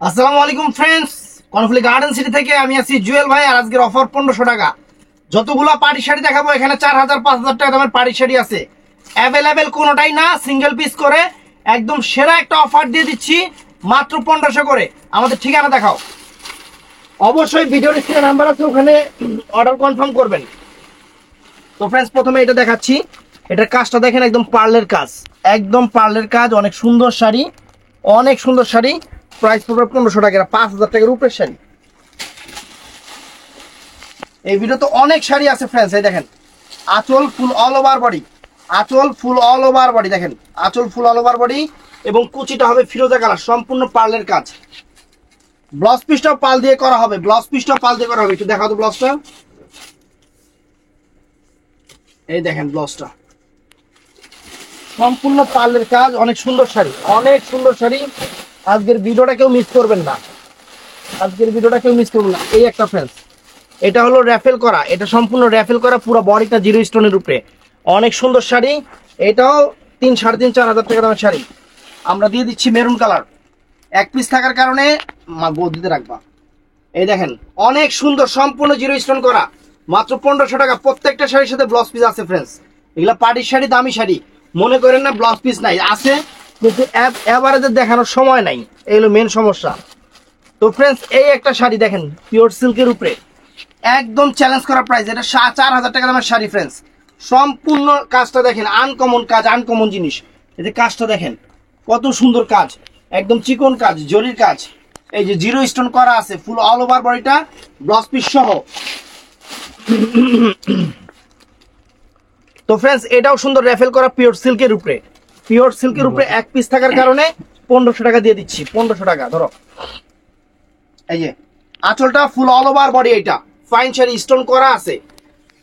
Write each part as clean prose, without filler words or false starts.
আসসালামু আলাইকুম friends, Karnaphuli garden city থেকে আমি আছি জুয়েল ভাই। আর আজকের অফার 1500 টাকা। যতগুলা পার্টি শাড়ি দেখাবো এখানে 4000 5000 টাকা দামের পার্টি শাড়ি আছে। অ্যাভেলেবেল কোনোটাই না, সিঙ্গেল পিস করে একদম সেরা একটা অফার দিয়ে দিচ্ছি মাত্র 1500 করে। আমাদের ঠিকানা দেখাও। অবশ্যই ভিডিওর স্ক্রিনে নাম্বার আছে, ওখানে অর্ডার কনফার্ম করবেন। তো ফ্রেন্ডস, প্রথমে এটা দেখাচ্ছি। এটার কাজটা দেখেন, একদম পার্লের কাজ, একদম পার্লের কাজ। অনেক সুন্দর শাড়ি, অনেক সুন্দর শাড়ি। প্রাইস পড়বে 1500 টাকা, 5000 টাকার উপরের শাড়ি। এই ভিডিওতে অনেক শাড়ি আছে ফ্রেন্ডস। এই দেখেন, আঁচল ফুল অল ওভার বডি, আঁচল ফুল অল ওভার বডি। দেখেন, আঁচল ফুল অল ওভার বডি এবং কুচিটা হবে ফিরোজা কালার, সম্পূর্ণ পার্লের কাজ। ব্লাউজ পিসটাও পাল দিয়ে করা হবে, ব্লাউজ পিসটাও পাল দিয়ে করা হবে। একটু দেখাও তো ব্লাউজটা। এই দেখেন ব্লাউজটা, সম্পূর্ণ পার্লের কাজ। অনেক সুন্দর শাড়ি, অনেক সুন্দর শাড়ি। আজকের ভিডিওটা কেউ মিস করবেন না, আজকের ভিডিওটা কেউ মিস করবেন না। এই একটা ফ্রেন্ডস, এটা হলো র্যাফেল করা, এটা সম্পূর্ণ র্যাফেল করা, পুরো বডিটা জিরো স্টোনের উপরে। অনেক সুন্দর শাড়ি। এটাও 3 3.5 4 হাজার টাকা দামের শাড়ি। আমরা দিয়ে দিচ্ছি মেরুন কালার। এক পিস থাকার কারণে গদিতে রাখবা। এই দেখেন, অনেক সুন্দর, সম্পূর্ণ জিরো স্টোন করা, মাত্র 1500 টাকা। প্রত্যেকটা শাড়ির সাথে ব্লাউজ পিস আছে ফ্রেন্ডস। এগুলা পার্টির শাড়ি, দামি শাড়ি। মনে করেন না ব্লাউজ পিস নাই, আছে কিন্তু এভারেজে দেখানোর সময় নাই, এই হলো মেন সমস্যা। তো ফ্রেন্ডস, এই একটা শাড়ি দেখেন, পিওর সিল্কের উপরে, একদম চ্যালেঞ্জ করা প্রাইস। এটা 4000 টাকা দামের শাড়ি ফ্রেন্ডস। সম্পূর্ণ কাজটা দেখেন, আনকমন কাজ, আনকমন জিনিস। এই যে কাজটা দেখেন, কত সুন্দর কাজ, একদম চিকন কাজ, জরির কাজ। এই যে জিরো স্টোন করা আছে, ফুল অল ওভার বডিটা, ব্লাউজ পিস সহ। তো ফ্রেন্ডস, এটাও সুন্দর র্যাফেল করা, পিওর সিল্কের উপরে, পিওর সিল্কের উপরে। এক পিস থাকার কারণে 1500 টাকা দিয়ে দিচ্ছি। 1500 টাকা ধরো। এই যে আঁচলটা ফুল অল ওভার বডি, এইটা ফাইন শাড়ি, স্টোন করা আছে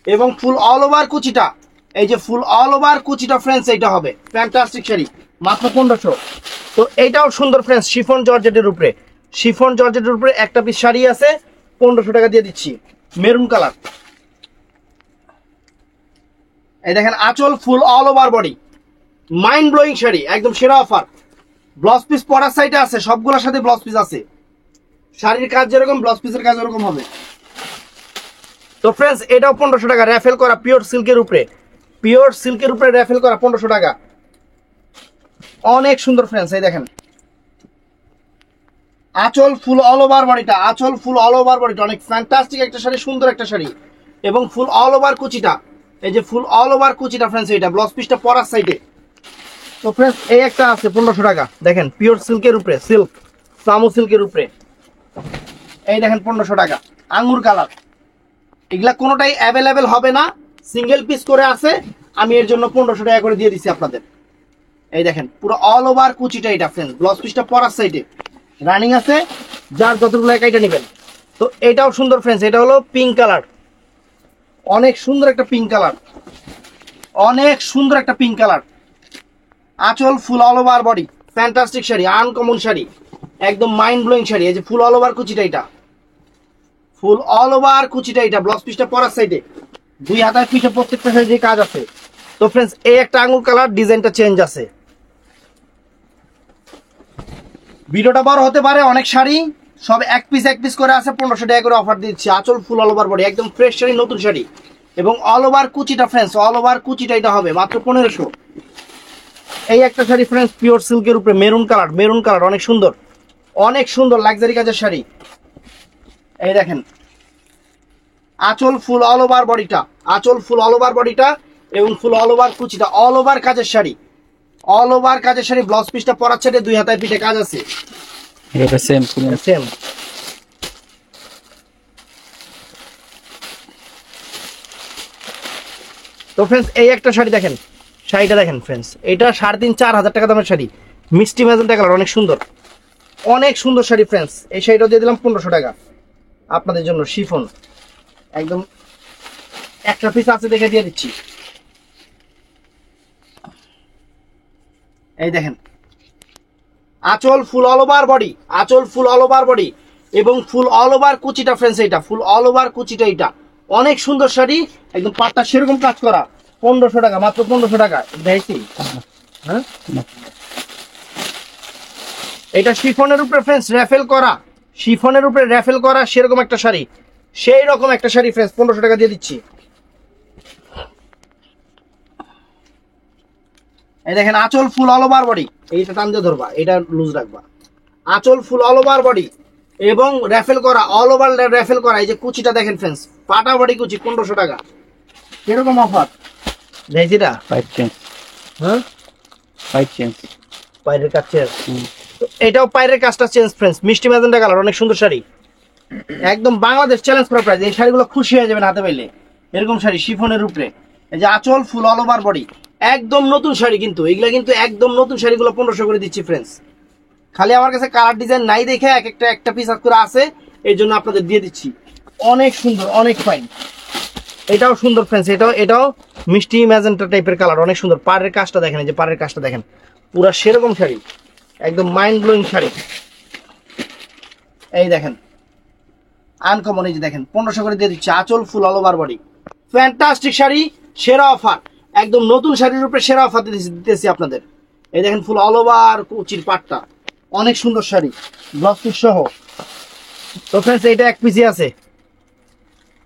এবং ফুল অল ওভার কুচিটা। এই যে ফুল অল ওভার কুচিটা ফ্রেন্ডস, এইটা হবে ফ্যান্টাস্টিক শাড়ি, মাত্র 1500। তো এইটাও সুন্দর ফ্রেন্ডস, শিফন জর্জেটের উপরে, শিফন জর্জেটের উপরে একটা পিস শাড়ি আছে, 1500 টাকা দিয়ে দিচ্ছি। Maroon colour. এই দেখেন, আঁচল ফুল all over body, mind blowing sari, একদম সেরা অফার। ব্লাউজ পিস পরার সাইডে আছে, সবগুলোর সাথে ব্লাউজ পিস আছে। শাড়ির কাজ যেরকম, ব্লাউজ পিসের কাজ ওরকম হবে। তো ফ্রেন্ডস, এটাও 1500 টাকা, র্যাফেল করা, পিওর সিল্কের উপরে, পিওর সিল্কের উপরে র্যাফেল করা, 1500 টাকা। অনেক সুন্দর ফ্রেন্ডস। এই দেখেন, আঁচল ফুল অল ওভার বডিটা, আঁচল ফুল অল ওভার বডিটা, অনেক ফ্যান্টাস্টিক একটা শাড়ি, সুন্দর একটা শাড়ি এবং ফুল অল ওভার কুচিটা। এই যে ফুল অল ওভার কুচিটা ফ্রেন্ডস, এইটা ব্লাউজ পিসটা পরার সাইডে। তো ফ্রেন্ডস, এই একটা আছে 1500 টাকা, দেখেন পিওর সিল্কের উপরে, সিল্ক সামু সিল্কের উপরে। এই দেখেন 1500 টাকা, আঙ্গুর কালার। এগুলা কোনোটাই অ্যাভেলেবেল হবে না, সিঙ্গেল পিস করে আছে। আমি এর জন্য 1500 টাকা করে দিয়ে দিচ্ছি আপনাদের। এই দেখেন, পুরো অল ওভার কুচিটা, এটা ফ্রেন্ডস ব্লাউজ পিসটা পরার সাইডে রানিং আছে, যার যতটুকু লাগে এটা নেবেন। তো এটাও সুন্দর ফ্রেন্ডস, এটা হলো পিঙ্ক কালার, অনেক সুন্দর একটা পিঙ্ক কালার, অনেক সুন্দর একটা পিঙ্ক কালার। আঁচল ফুল all over body, fantastic sari, uncommon sari, একদম মাইন্ড ব্লোয়িং শাড়ি। এই যে ফুল অল ওভার কুচিটা, এটা ফুল অল ওভার কুচিটা, এটা ব্লাউজ পিসটা পরার সাইডে, 2 হাতায় পিঠে প্রত্যেকটা সাইডে কাজ আছে। তো ফ্রেন্ডস, এই একটা আঙুর কালার, ডিজাইনটা চেঞ্জ আছে। ভিডিওটা বড় হতে পারে, অনেক শাড়ি সব এক পিস করে আছে, 1500 টাকা করে অফার দিচ্ছি। আঁচল ফুল অল ওভার বডি, একদম ফ্রেশ শাড়ি, নতুন শাড়ি এবং অল ওভার কুচিটা ফ্রেন্ডস, অল ওভার কুচিটা এটা হবে মাত্র 1500। এই একটা শাড়ি ফ্রেন্ডস, পিওর সিল্কের উপরে, মেরুন কালার, মেরুন কালার, অনেক সুন্দর, অনেক সুন্দর লাক্সারি কাজের শাড়ি। এই দেখেন, আঁচল ফুল অল ওভার বডিটা, আঁচল ফুল অল ওভার বডিটা এবং ফুল অল ওভার কুচিটা, অল ওভার কাজের শাড়ি, অল ওভার কাজের শাড়ি। ব্লাউজ পিসটা পরার সাইডে 2 হাতায় পিঠে কাজ আছে, এটা সেম সেম। তো ফ্রেন্ডস, এই একটা শাড়ি দেখেন, শাড়িটা দেখেন ফ্রেন্ডস, এটা 3.5 4 হাজার টাকা দামের শাড়ি, মিষ্টি ম্যাজেন্টা কালার, অনেক সুন্দর, অনেক সুন্দর শাড়ি ফ্রেন্ডস। এই শাড়িটা দিয়ে দিলাম 1500 টাকা আপনাদের জন্য, শিফন একদম। একটা পিস আছে দেখে দিয়ে দিচ্ছি। এই দেখেন, আঁচল ফুল অল ওভার বডি, আঁচল ফুল অল ওভার বডি এবং ফুল অল ওভার কুচিটা ফ্রেন্ডস, এইটা ফুল অল ওভার কুচিটা, এইটা অনেক সুন্দর শাড়ি, একদম পাটটা সেরকম কাজ করা, 1500 টাকা, মাত্র 1500 টাকা। দেখছি হ্যাঁ, এটা শিফনের উপরে ফ্রেন্ডস র্যাফেল করা, শিফনের উপরে র্যাফেল করা সেরকম একটা শাড়ি, সেই রকম একটা শাড়ি ফ্রেন্ডস 1500 টাকা দিয়ে দিচ্ছি। এই দেখেন আঁচল ফুল অল ওভার বডি, এইটা টান দিয়ে ধরবা, এটা লুজ রাখবা। আঁচল ফুল অল ওভার বডি এবং র্যাফেল করা, অল ওভার র্যাফেল করা। এই যে কুচিটা দেখেন ফ্রেন্ডস, পাটা বডি কুচি 1500 টাকা, এরকম অফার দেখছিটা। পাইপ চেঞ্জ, হ্যাঁ পাইপ চেঞ্জ, পায়ের কাজ চেঞ্জ, এটাও পায়ের কাজটা চেঞ্জ ফ্রেন্ডস, মিষ্টি ম্যাজেন্টা কালার, অনেক সুন্দর শাড়ি, একদম বাংলাদেশ চ্যালেঞ্জ করা প্রাইস। এই শাড়িগুলো খুশি হয়ে যাবেন হাতে পাইলে, এরকম শাড়ি শিফনের উপরে। এই যে আঁচল ফুল অল ওভার বডি, একদম নতুন শাড়ি, কিন্তু এগুলা কিন্তু একদম নতুন শাড়িগুলো 1500 করে দিচ্ছি ফ্রেন্ডস। খালি আমার কাছে কালার ডিজাইন নাই দেখে একটা পিস করে আছে, এই জন্য আপনাদের দিয়ে দিচ্ছি। অনেক সুন্দর, অনেক ফাইন, এটাও সুন্দর ফ্রেন্ডস, এটাও মিষ্টি ম্যাজেন্টা টাইপের কালার, অনেক সুন্দর। পাড়ের কাজটা দেখেন, এই যে পাড়ের কাজটা দেখেন, পুরা সেরকম শাড়ি, একদম মাইন্ড ব্লোয়িং শাড়ি। এই দেখেন আনকমন, এই যে দেখেন 1500 করে দিয়ে দিচ্ছি। আঁচল ফুল all over body, fantastic sari, সেরা অফার, একদম নতুন শাড়ির উপরে সেরা অফার দিতেছি আপনাদের। এই দেখেন ফুল অল ওভার কুচির পাটটা, অনেক সুন্দর শাড়ি, ব্লাউজ পিস সহ। তো ফ্রেন্ডস এটা এক পিসই আছে,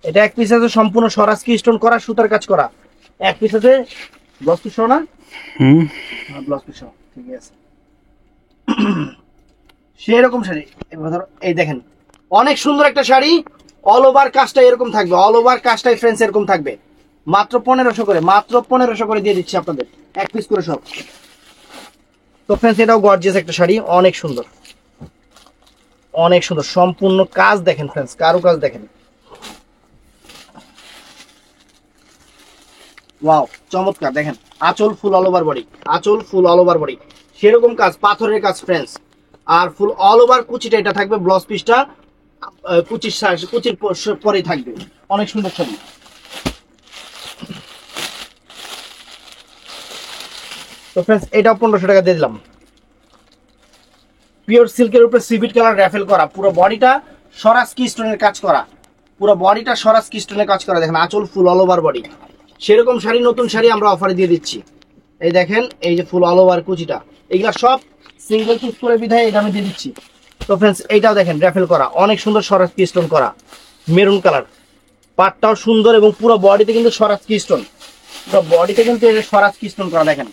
এটা এক পিস আছে সম্পূর্ণ স্বরাজ কি স্টোন করা, সুতার কাজ করা, এক পিস আছে। ব্লাউজ পিস সহ না? ব্লাউজ পিস সহ, ঠিক আছে। সেরকম শাড়ি, এবার ধরো এই দেখেন অনেক সুন্দর একটা শাড়ি, অল ওভার কাজটা এরকম থাকবে, অল ওভার কাজটাই ফ্রেন্ডস এরকম থাকবে, মাত্র 1500 করে, মাত্র 1500 করে দিয়ে দিচ্ছি আপনাদের, এক পিস করে সব। তো ফ্রেন্ডস এটাও গর্জিয়াস একটা শাড়ি, অনেক সুন্দর, অনেক সুন্দর, সম্পূর্ণ কাজ দেখেন ফ্রেন্ডস, কারো কাজ দেখেন, ওয়াও চমৎকার। দেখেন আঁচল ফুল অল ওভার বডি, আঁচল ফুল অল ওভার বডি, সেরকম কাজ, পাথরের কাজ ফ্রেন্ডস। আর ফুল অল ওভার কুচিটা এটা থাকবে, ব্লাউজ পিসটা কুচির পরেই থাকবে, অনেক সুন্দর ছবি। তো ফ্রেন্ডস এটাও 1500 টাকা দিয়ে দিলাম। পিওর সিল্কের উপরে সিভিট কালার র্যাফেল করা, পুরো বডিটা স্বরাজ কি স্টোনের কাজ করা, পুরো বডিটা স্বরাজ কি স্টোনের কাজ করা। দেখেন আঁচল ফুল অল ওভার বডি, সেরকম শাড়ি, নতুন শাড়ি আমরা অফারে দিয়ে দিচ্ছি। এই দেখেন এই যে ফুল অল ওভার কুচিটা, এগুলা সব সিঙ্গেল পিস করে বিধায় এটা আমি দিয়ে দিচ্ছি। তো ফ্রেন্ডস এইটাও দেখেন র্যাফেল করা, অনেক সুন্দর স্বরাজ কি স্টোন করা, মেরুন কালার, পাটটাও সুন্দর এবং পুরো বডিতে কিন্তু স্বরাজ কি স্টোন, পুরো বডিতে কিন্তু স্বরাজ কি স্টোন করা। দেখেন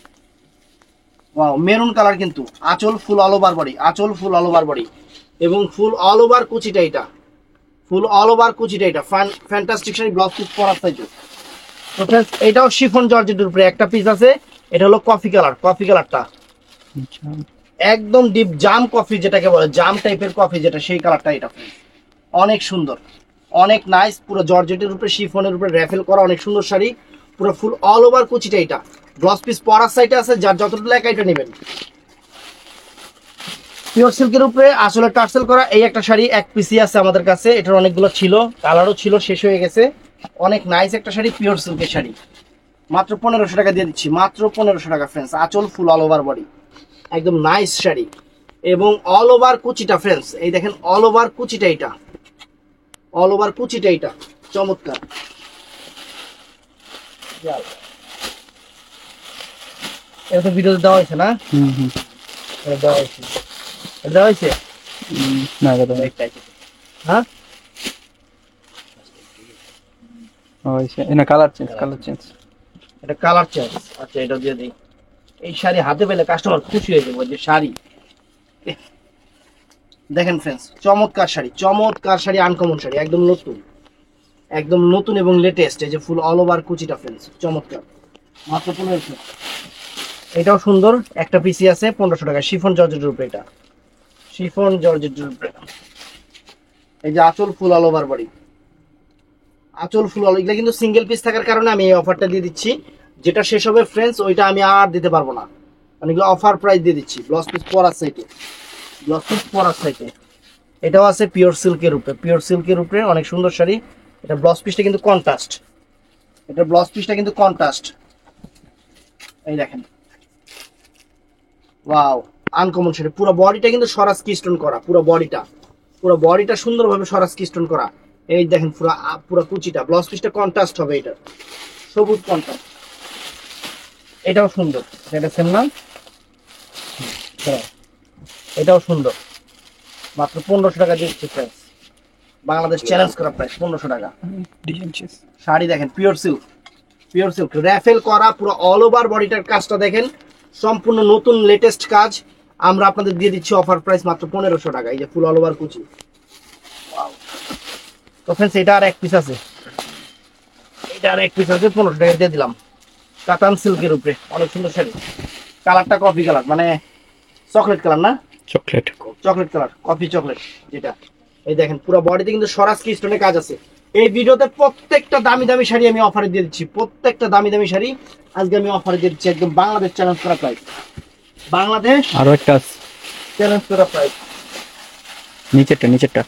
ওয়াও মেরুন কালার, কিন্তু আঁচল ফুল অল ওভার বডি, আঁচল ফুল অল ওভার বডি এবং ফুল অল ওভার কুচিটা, এটা ফুল অল ওভার কুচিটা, এটা ফ্যান্টাস্টিক শাড়ি, ব্লাউজ পিস পরার সাইজে। তো ফ্রেন্ডস এটাও শিফন জর্জেটের উপরে একটা পিস আছে, এটা হলো কফি কালার, কফি কালারটা একদম ডিপ জাম কফি, যেটাকে বলে জাম টাইপের কফি, যেটা সেই কালারটা, এটা অনেক সুন্দর, অনেক নাইস, পুরো জর্জেটের উপরে শিফনের উপরে র্যাফেল করা, অনেক সুন্দর শাড়ি, পুরো ফুল অল ওভার কুচিটা, এটা ব্লাউজ পিস পরার সাইডে আছে, যার যতটুকু লাগে এটা নেবেন। পিওর সিল্কের উপরে আসলে টার্সেল করা এই একটা শাড়ি এক পিসি আছে আমাদের কাছে, এটার অনেকগুলো ছিল, কালারও ছিল, শেষ হয়ে গেছে, অনেক নাইস একটা শাড়ি, পিওর সিল্কের শাড়ি, মাত্র 1500 টাকা দিয়ে দিচ্ছি, মাত্র 1500 টাকা ফ্রেন্ডস। আঁচল ফুল অল ওভার বডি, একদম নাইস শাড়ি এবং অল ওভার কুচিটা ফ্রেন্ডস, এই দেখেন অল ওভার কুচিটা, এটা অল ওভার কুচিটা, এটা চমৎকার। এটা তো ভিডিওতে দেওয়া হয়েছে না? এটা দেওয়া হয়েছে, এটা দেওয়া হয়েছে না দাদা, হ্যাঁ হয়েছে না, কালার চেঞ্জ, কালার চেঞ্জ, এটা কালার চেঞ্জ। আচ্ছা এটা দিয়ে দিই, এই শাড়ি হাতে পেলে কাস্টমার খুশি হয়ে যাবে, যে শাড়ি দেখেন ফ্রেন্ডস, চমৎকার শাড়ি, চমৎকার শাড়ি, আনকমন শাড়ি, একদম নতুন, একদম নতুন এবং লেটেস্ট। এই যে ফুল অল ওভার কুচিটা ফ্রেন্ডস, চমৎকার, মাত্র 1500। এটাও সুন্দর একটা পিসি আছে 1500 টাকা, শিফন জর্জেটের উপরে, এটা শিফন জর্জেটের উপরে। এই যে আঁচল ফুল অল ওভার বডি, আঁচল ফুল অল, এগুলো কিন্তু সিঙ্গেল পিস থাকার কারণে আমি এই অফারটা দিয়ে দিচ্ছি, যেটা শেষ হবে ফ্রেন্ডস ওইটা আমি আর দিতে পারবো না, মানে অফার প্রাইস দিয়ে দিচ্ছি। ব্লাউজ পিস পরার সাইডে, ব্লাউজ পিস পরার সাইডে, এটাও আছে পিওর সিল্কের উপরে, পিওর সিল্কের উপরে অনেক সুন্দর শাড়ি। এটা ব্লাউজ পিসটা কিন্তু কন্ট্রাস্ট, এটা ব্লাউজ পিসটা কিন্তু কন্ট্রাস্ট, এই দেখেন ওয়াও আনকমন শাড়ি, পুরো বডিটা কিন্তু স্বরাজ কি স্টোন করা, পুরো বডিটা সুন্দরভাবে স্বরাজ কি স্টোন করা। এই দেখেন পুরো পুরো কুচিটা, ব্লাউজ পিসটা কন্ট্রাস্ট হবে, এটা সবুজ কন্ট্রাস্ট, এটাও সুন্দর, এটা সেম না, এটাও সুন্দর, মাত্র 1500 টাকা দিচ্ছি ফ্রেন্ডস। বাংলাদেশ চ্যালেঞ্জ করা প্রাইস 1500 টাকা। Design change. শাড়ি দেখেন পিওর সিল্ক, পিওর সিল্ক র্যাফেল করা, পুরো অল ওভার বডিটার কাজটা দেখেন, সম্পূর্ণ নতুন লেটেস্ট কাজ। আমরা আপনাদের দিয়ে দিচ্ছি অফার প্রাইস মাত্র 1500 টাকা। এই যে ফুল অল ওভার কুচি। তো ফ্রেন্ডস এটা আর এক পিস আছে, এটা আর এক পিস আছে, 1500 টাকা দিয়ে দিলাম। কাতান সিল্কের উপরে অনেক সুন্দর শাড়ি। কালারটা কফি কালার, মানে চকলেট কালার না, chocolate. Chocolate colour, coffee chocolate যেটা। এই দেখেন পুরো বডিতে কিন্তু স্বরাজকি স্টোনের কাজ আছে। এই ভিডিওতে প্রত্যেকটা দামি দামি শাড়ি আমি অফারে দিয়ে দিচ্ছি, প্রত্যেকটা দামি দামি শাড়ি আজকে আমি অফারে দিয়ে দিচ্ছি, একদম বাংলাদেশ চ্যালেঞ্জ করা প্রাইস। বাংলাদেশ আরো একটা আছে, চ্যালেঞ্জ করা প্রাইস। নিচেরটা নিচেরটা।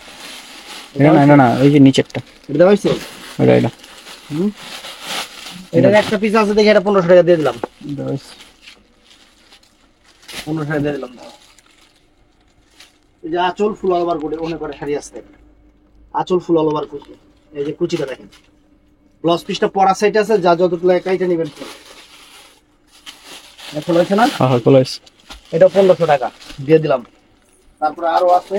এটা না, না এই যে নিচেরটা, এটা হইছে, এটা এটা এটার একটা পিস আছে দেখে এটা 1500 টাকা দিয়ে দিলাম, এটা হইছে। 1500 টাকা দিয়ে দিলাম। এই যে আঁচল ফুল অল ওভার করে অনেক করে শাড়ি আসছে, আঁচল ফুল অল ওভার কুচি। এই যে কুচিটা দেখেন, ব্লাউজ পিসটা পরা সাইড আছে, যা যতগুলো একাইটা নেবেন। এখন হয়েছে না, হ্যাঁ হ্যাঁ চলে আসছে। এটা 1500 টাকা দিয়ে দিলাম। তারপরে আরো আছে,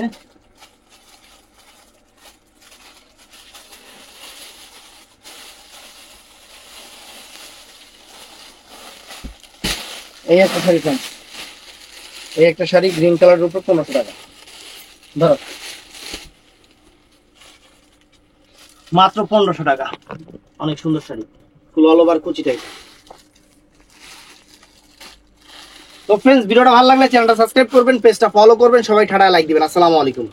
এই একটা শাড়ি ফ্রেন্ড, এই একটা শাড়ি গ্রিন কালারের উপর 1500 টাকা। ধরো মাত্র 1500 টাকা, অনেক সুন্দর শাড়ি, ফুল অল ওভার কুচি টাইপ। তো ফ্রেন্ডস ভিডিওটা ভালো লাগলে চ্যানেলটা সাবস্ক্রাইব করবেন, পেজটা ফলো করবেন, সবাই ঠাডা লাইক দিবেন। আসসালামু আলাইকুম।